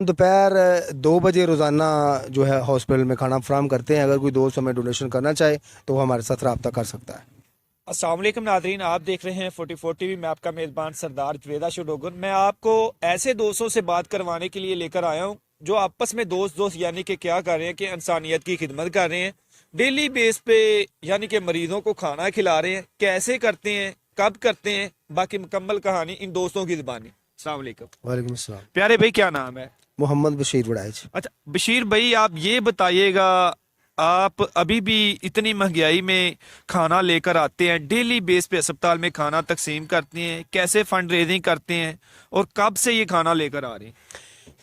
दोपहर 2 बजे रोज़ाना जो है हॉस्पिटल में खाना फ्राहम करते हैं। अगर कोई दोस्त हमें डोनेशन करना चाहे तो वो हमारे साथ रब्ता कर सकता है। अस्सलाम वालेकुम नादरीन, आप देख रहे हैं 44 टीवी। मैं आपका मेज़बान सरदार जुवेदा शडोगन। मैं आपको ऐसे दोस्तों से बात करवाने के लिए लेकर आया हूं जो आपस में दोस्त दोस्त यानी कि क्या कर रहे हैं कि इंसानियत की खिदमत कर रहे हैं डेली बेस पे, यानी कि मरीजों को खाना खिला रहे हैं। कैसे करते हैं, कब करते हैं, बाकी मुकम्मल कहानी इन दोस्तों की ज़बानी। अस्सलाम वालेकुम। वालेकुम अस्सलाम। प्यारे भाई, क्या नाम है? मोहम्मद बशीर वड़ाइच। अच्छा बशीर भाई, आप ये बताइएगा, आप अभी भी इतनी महंगाई में खाना लेकर आते हैं, डेली बेस पे अस्पताल में खाना तकसीम करते हैं, कैसे फंड रेजिंग करते हैं और कब से ये खाना लेकर आ रहे हैं?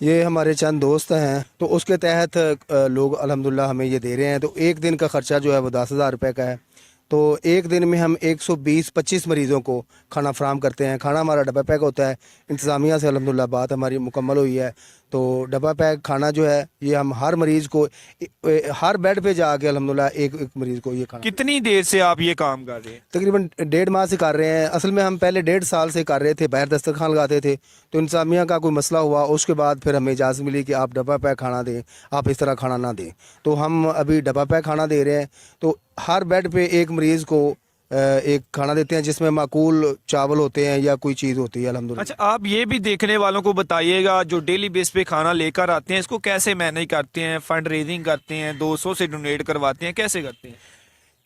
ये हमारे चंद दोस्त हैं तो उसके तहत लोग अल्हम्दुलिल्लाह हमें ये दे रहे हैं। तो एक दिन का ख़र्चा जो है वो 10,000 रुपये का है। तो एक दिन में हम 120-25 मरीज़ों को खाना फ्राहम करते हैं। खाना हमारा डब्बा पैक होता है। इंतज़ामिया से अल्हम्दुलिल्लाह बात हमारी मुकम्मल हुई है। तो डब्बा पैक खाना जो है ये हम हर मरीज़ को हर बेड पे जाके अल्हम्दुलिल्लाह एक एक मरीज़ को ये खाना कितनी देर से आप ये काम कर रहे हैं? तकरीबन 1.5 माह से कर रहे हैं। असल में हम पहले 1.5 साल से कर रहे थे, बाहर दस्तरखान लगाते थे। तो इंतज़ामिया का कोई मसला हुआ, उसके बाद फिर हमें इजाज़त मिली कि आप डब्बा पैक खाना दें, आप इस तरह खाना ना दें। तो हम अभी डब्बा पैक खाना दे रहे हैं। तो हर बेड पे एक मरीज़ को एक खाना देते हैं जिसमें माकूल चावल होते हैं या कोई चीज़ होती है अच्छा, अल्हम्दुलिल्लाह। आप ये भी देखने वालों को बताइएगा जो डेली बेस पे खाना लेकर आते हैं, इसको कैसे मैनेज करते हैं, फंड रेजिंग करते हैं, दोस्तों से डोनेट करवाते हैं, कैसे करते हैं?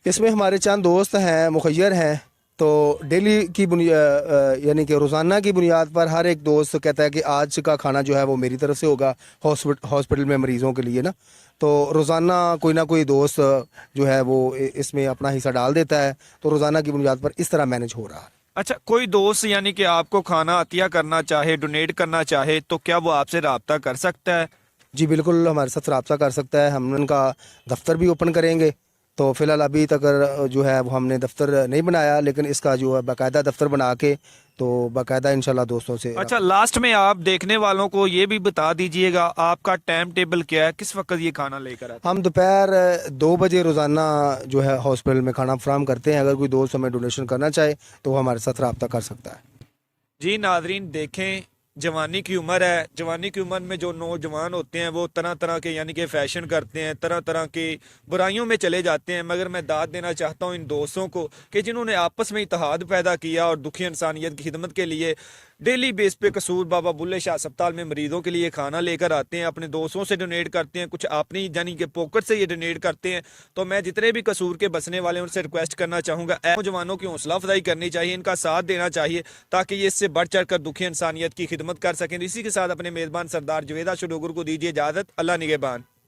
इसमें हमारे चंद दोस्त हैं, मुखैर हैं। तो डेली की यानी कि रोज़ाना की बुनियाद पर हर एक दोस्त कहता है कि आज का खाना जो है वो मेरी तरफ से होगा हॉस्पिटल में मरीज़ों के लिए ना। तो रोज़ाना कोई ना कोई दोस्त जो है वो इसमें अपना हिस्सा डाल देता है। तो रोज़ाना की बुनियाद पर इस तरह मैनेज हो रहा है। अच्छा, कोई दोस्त यानी कि आपको खाना अतिया करना चाहे, डोनेट करना चाहे, तो क्या वो आपसे रब्ता कर सकता है? जी बिल्कुल, हमारे साथ रब्ता कर सकता है। हम उनका दफ्तर भी ओपन करेंगे। तो फ़िलहाल अभी तक जो है वो हमने दफ्तर नहीं बनाया, लेकिन इसका जो है बाकायदा दफ्तर बना के तो बाकायदा इंशाल्लाह दोस्तों से अच्छा, लास्ट में आप देखने वालों को ये भी बता दीजिएगा आपका टाइम टेबल क्या है, किस वक्त ये खाना लेकर आते हम दोपहर 2 बजे रोज़ाना जो है हॉस्पिटल में खाना फ्राहम करते हैं। अगर कोई दोस्त हमें डोनेशन करना चाहे तो वो हमारे साथ रब्ता कर सकता है। हैं? जी नाजरीन, देखें, जवानी की उम्र है। जवानी की उम्र में जो नौजवान होते हैं वो तरह तरह के यानी कि फैशन करते हैं, तरह तरह की बुराइयों में चले जाते हैं। मगर मैं दाद देना चाहता हूँ इन दोस्तों को कि जिन्होंने आपस में इत्तेहाद पैदा किया और दुखी इंसानियत की खिदमत के लिए डेली बेस पे कसूर बाबा बुल्ले शाह अस्पताल में मरीजों के लिए खाना लेकर आते हैं, अपने दोस्तों से डोनेट करते हैं, कुछ अपनी यानी कि पॉकेट से ये डोनेट करते हैं। तो मैं जितने भी कसूर के बसने वाले उनसे रिक्वेस्ट करना चाहूँगा, नौजवानों की हौसला अफजाई करनी चाहिए, इनका साथ देना चाहिए ताकि ये इससे बढ़ चढ़ कर दुखी इंसानियत की खिदमत कर सकें। इसी के साथ अपने मेज़बान सरदार जुवेदा शडोगर को दीजिए इजाज़त। अल्लाह निगहबान।